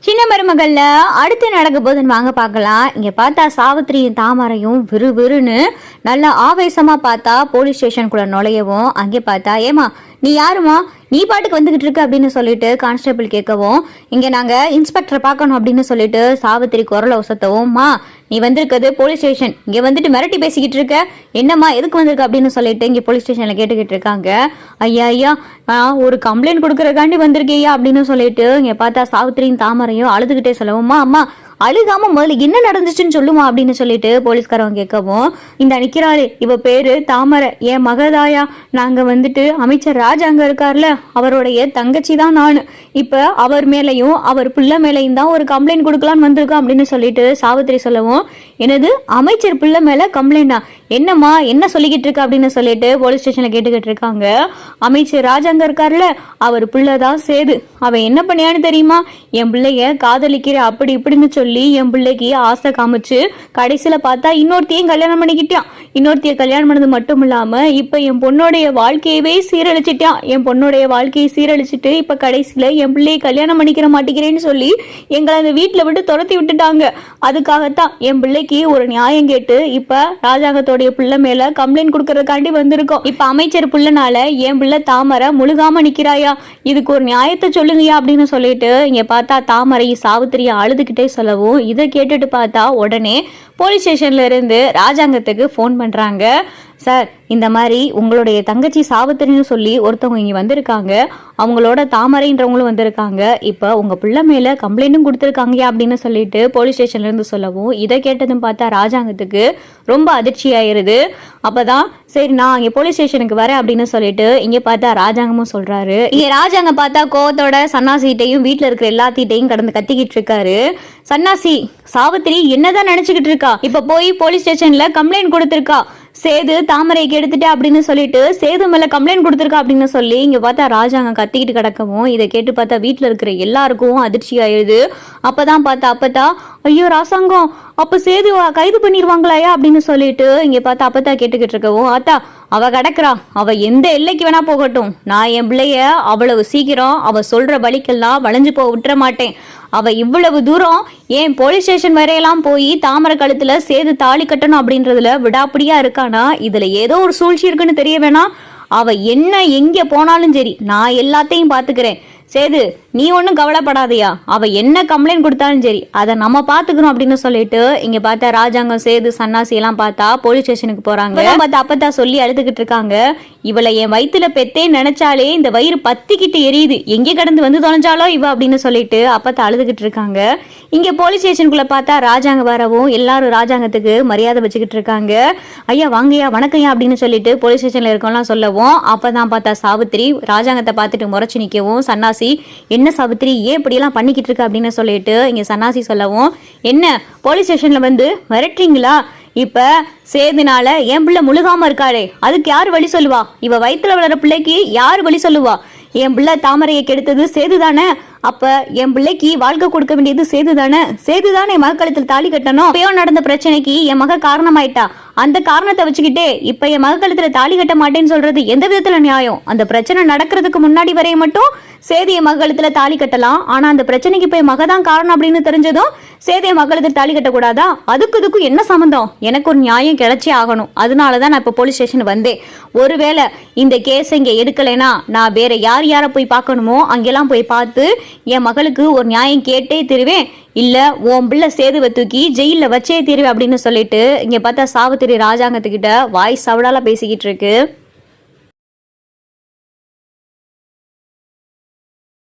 சின்ன மருமகள்ல அடுத்து நடக்க போதுன்னு வாங்க பார்க்கலாம். இங்க பார்த்தா சாவித்திரியும் தாமரையும் விறுவிறுன்னு நல்லா ஆவேசமா பார்த்தா போலீஸ் ஸ்டேஷனுக்குள்ள நுழையவும், அங்கே பார்த்தா ஏமா நீ யாருமா, நீ பாட்டுக்கு வந்துகிட்டு இருக்க அப்படின்னு சொல்லிட்டு கான்ஸ்டபிள் கேட்கவும், இங்க நாங்க இன்ஸ்பெக்டரை பார்க்கணும் அப்படின்னு சொல்லிட்டு சாவித்திரி குரலை உசத்தவும், மா நீ வந்திருக்கிறது போலீஸ் ஸ்டேஷன், இங்க வந்துட்டு மிரட்டி பேசிக்கிட்டு இருக்க, என்னம்மா எதுக்கு வந்திருக்க அப்படின்னு சொல்லிட்டு இங்க போலீஸ் ஸ்டேஷன்ல கேட்டுக்கிட்டு இருக்காங்க. ஐயா ஐயா ஒரு கம்ப்ளைண்ட் கொடுக்கறதுக்காண்டி வந்திருக்கேயா அப்படின்னு சொல்லிட்டு இங்க பார்த்தா சாவித்திரியும் தாமரையும் அழுதுகிட்டே சொல்லவும்மா, அம்மா அழுகாம முதல்ல என்ன நடந்துச்சுன்னு சொல்லுமா அப்படின்னு சொல்லிட்டு போலீஸ்காரவங்க கேட்கவும், இந்த நிக்கிறாரு இவ பேரு தாமரை, என் மகதாயா, நாங்க வந்துட்டு அமைச்சர் ராஜாங்க இருக்கார்ல அவருடைய தங்கச்சி தான் நான், இப்ப அவர் மேலையும் அவர் பிள்ளை மேலையும் தான் ஒரு கம்ப்ளைண்ட் கொடுக்கலான்னு வந்திருக்கோம் அப்படின்னு சொல்லிட்டு சாவித்திரி சொல்லவும், எனது அமைச்சர் பிள்ளை மேல கம்ப்ளைண்டா, என்னம்மா என்ன சொல்லிக்கிட்டு இருக்க அப்படின்னு சொல்லிட்டு போலீஸ் ஸ்டேஷன்ல கேட்டுக்கிட்டு இருக்காங்க. அமைச்சர் ராஜாங்க இருக்காருல்ல அவர் பிள்ளைதான் சேது, அவன் என்ன பண்ணியான்னு தெரியுமா, என் பிள்ளைய காதலிக்கிற அப்படி இப்படின்னு சொல்லி என் பிள்ளைக்கு ஆசை காமிச்சு கடைசியில பார்த்தா இன்னொருத்தையும் கல்யாணம் பண்ணிக்கிட்டான். இன்னொருத்தைய கல்யாணம் பண்ணது மட்டும் இல்லாம இப்ப என் பொண்ணோடைய வாழ்க்கையவே சீரழிச்சிட்டான். என் பொண்ணோடைய வாழ்க்கையை சீரழிச்சிட்டு இப்ப கடைசியில என் பிள்ளையை கல்யாணம் பண்ணிக்கிற மாட்டேங்கிறேன்னு சொல்லி எங்களை அந்த வீட்டுல விட்டு துரத்தி விட்டுட்டாங்க. அதுக்காகத்தான் என் பிள்ளைக்கு ஒரு நியாயம் கேட்டு இப்ப ராஜாங்கத்தோடைய பிள்ளை மேல கம்ப்ளைண்ட் கொடுக்கறதுக்காண்டி வந்திருக்கோம். இப்ப அமைச்சர் பிள்ளைனால என் பிள்ளை தாமரை முழுகாம நிக்கிறாயா, இதுக்கு ஒரு நியாயத்தை சொல்லுங்கயா அப்படின்னு சொல்லிட்டு இங்க பார்த்தா தாமரை சாவித்திரியை அழுதுகிட்டே சொல்லவும், இதை கேட்டுட்டு பார்த்தா உடனே போலீஸ் ஸ்டேஷன்ல இருந்து ராஜாங்கத்துக்கு ஃபோன் பண்றாங்க. சார் இந்த மாதிரி உங்களுடைய தங்கச்சி சாவித்திரின்னு சொல்லி ஒருத்தவங்க இங்கே வந்திருக்காங்க, அவங்களோட தாமரைன்றவங்களும் வந்திருக்காங்க, இப்போ உங்கள் பிள்ளை மேலே கம்ப்ளைண்ட்டும் கொடுத்துருக்காங்க அப்படின்னு சொல்லிட்டு போலீஸ் ஸ்டேஷன்லேருந்து சொல்லவும், இதை கேட்டதும் பார்த்தா ராஜாங்கத்துக்கு ரொம்ப அதிர்ச்சி ஆயிருது. அப்போ தான் சரி நான் இங்கே போலீஸ் ஸ்டேஷனுக்கு வரேன் அப்படின்னு சொல்லிட்டு இங்கே பார்த்தா ராஜாங்கமும் சொல்கிறாரு. இங்கே ராஜாங்க பார்த்தா கோவத்தோட சன்னாசிட்டையும் வீட்டில் இருக்கிற எல்லாத்திட்டையும் கடந்து கத்திக்கிட்டு இருக்காரு. சன்னாசி சாவித்திரி என்னதான் நினச்சிக்கிட்டு இருக்கா, இப்போ போய் போலீஸ் ஸ்டேஷனில் கம்ப்ளைண்ட் கொடுத்துருக்கா, சேது தாமரைக்கு எடுத்துட்டா அப்படின்னு சொல்லிட்டு சேது மேல கம்ப்ளைண்ட் கொடுத்துருக்கா அப்படின்னு சொல்லி இங்க பார்த்தா ராஜாங்க கத்திக்கிட்டு கிடக்கவும், இதை கேட்டு பார்த்தா வீட்டுல இருக்கிற எல்லாருக்கும் அதிர்ச்சி ஆயிடுது. அப்பதான் அப்பத்தா ஐயோ ராசாங்கம் அப்ப சேது கைது பண்ணிடுவாங்களாயா அப்படின்னு சொல்லிட்டு இங்க பார்த்தா அப்பத்தா கேட்டுக்கிட்டு இருக்கவும், அத்தா அவ கிடக்குறா, அவ எந்த எல்லைக்கு வேணா போகட்டும், நான் என் பிள்ளைய அவ்வளவு சீக்கிரம் அவ சொல்ற வழிக்கெல்லாம் வளைஞ்சு போக விட்டுற மாட்டேன். அவ இவ்வளவு தூரம் ஏன் போலீஸ் ஸ்டேஷன் வரையெல்லாம் போய் தாமரை கழுத்துல சேது தாலி கட்டணும் அப்படின்றதுல விடாப்பிடியா இருக்கானா, இதுல ஏதோ ஒரு சூழ்ச்சி இருக்குன்னு தெரிய வேணாம். அவ என்ன எங்க போனாலும் சரி நான் எல்லாத்தையும் பாத்துக்கிறேன். சேது நீ ஒன்றும் கவலைப்படாதையா, அவ என்ன கம்ப்ளைண்ட் கொடுத்தாலும் சரி அதை நம்ம பாத்துக்கிறோம் அப்படின்னு சொல்லிட்டு இங்க பார்த்தா ராஜாங்கம் சேது சன்னாசி எல்லாம் பார்த்தா போலீஸ் ஸ்டேஷனுக்கு போறாங்க. பார்த்தா அப்பத்தா சொல்லி அழுதுகிட்டு இருக்காங்க, இவளை என் வயிற்றுல பெத்தே நினைச்சாலே இந்த வயிறு பத்திக்கிட்டு எரியுது, எங்கே கடந்து வந்து தொலைஞ்சாலோ இவ அப்படின்னு சொல்லிட்டு அப்பத்தா அழுதுகிட்டு இருக்காங்க. இங்க போலீஸ் ஸ்டேஷனுக்குள்ள பார்த்தா ராஜாங்க வரவும் எல்லாரும் ராஜாங்கத்துக்கு மரியாதை வச்சுக்கிட்டு இருக்காங்க. ஐயா வாங்கய்யா வணக்கம்யா அப்படின்னு சொல்லிட்டு போலீஸ் ஸ்டேஷன்ல இருக்கோம்லாம் சொல்லவும், அப்பதான் பார்த்தா சாவித்திரி ராஜாங்கத்தை பார்த்துட்டு முறைச்சு நிற்கவும், சன்னாசி என்ன சாவித்திரி ஏன் இப்படியெல்லாம் பண்ணிக்கிட்டு இருக்க அப்படின்னு சொல்லிட்டு இங்க சன்னாசி சொல்லவும், என்ன போலீஸ் ஸ்டேஷன்ல வந்து மிரட்டுறீங்களா, இப்ப சேதுனால என் பிள்ளை முழுகாம இருக்காளே அதுக்கு யாரு வழி சொல்லுவா, இவ வயிற்றுல வளர பிள்ளைக்கு யாரு வழி சொல்லுவா, என் பிள்ளை தாமரையை கெடுத்தது சேது தானே, அப்ப என் பிள்ளைக்கு வாழ்க்கை கொடுக்க வேண்டியது சேது தானே, சேது தானே என் மக கழுத்தில் தாலி கட்டணும், அப்பயோ நடந்த பிரச்சனைக்கு என் மக காரணமாயிட்டா, அந்த காரணத்தை வச்சுக்கிட்டே இப்ப என் மக கழுத்துல தாலி கட்ட மாட்டேன்னு சொல்றது எந்த விதத்துல நியாயம், அந்த பிரச்சனை நடக்கிறதுக்கு முன்னாடி வரைய மட்டும் சேது என் மக கழுத்துல தாலி கட்டலாம், ஆனா அந்த பிரச்சனைக்கு இப்ப என் மகதான் காரணம் அப்படின்னு தெரிஞ்சதும் சேது என் மக கழுத்துல தாலி கட்டக்கூடாதா, அதுக்கும் என்ன சம்பந்தம், எனக்கு ஒரு நியாயம் கிடைச்சே ஆகணும், அதனாலதான் நான் இப்ப போலீஸ் ஸ்டேஷன் வந்தேன். ஒருவேளை இந்த கேஸ் இங்க எடுக்கலைன்னா நான் வேற யாரை போய் பார்க்கணுமோ அங்கெல்லாம் போய் பார்த்து என் மகளுக்கு ஒரு நியாயம் கேட்டே தருவேன், இல்ல உன் பிள்ளை சேதுவை தூக்கி ஜெயில வச்சே தருவேன் அப்படின்னு சொல்லிட்டு இங்க பார்த்தா சாவித்திரி ராஜாங்கத்துக்கிட்ட வாய் சவடால பேசிக்கிட்டு இருக்கு.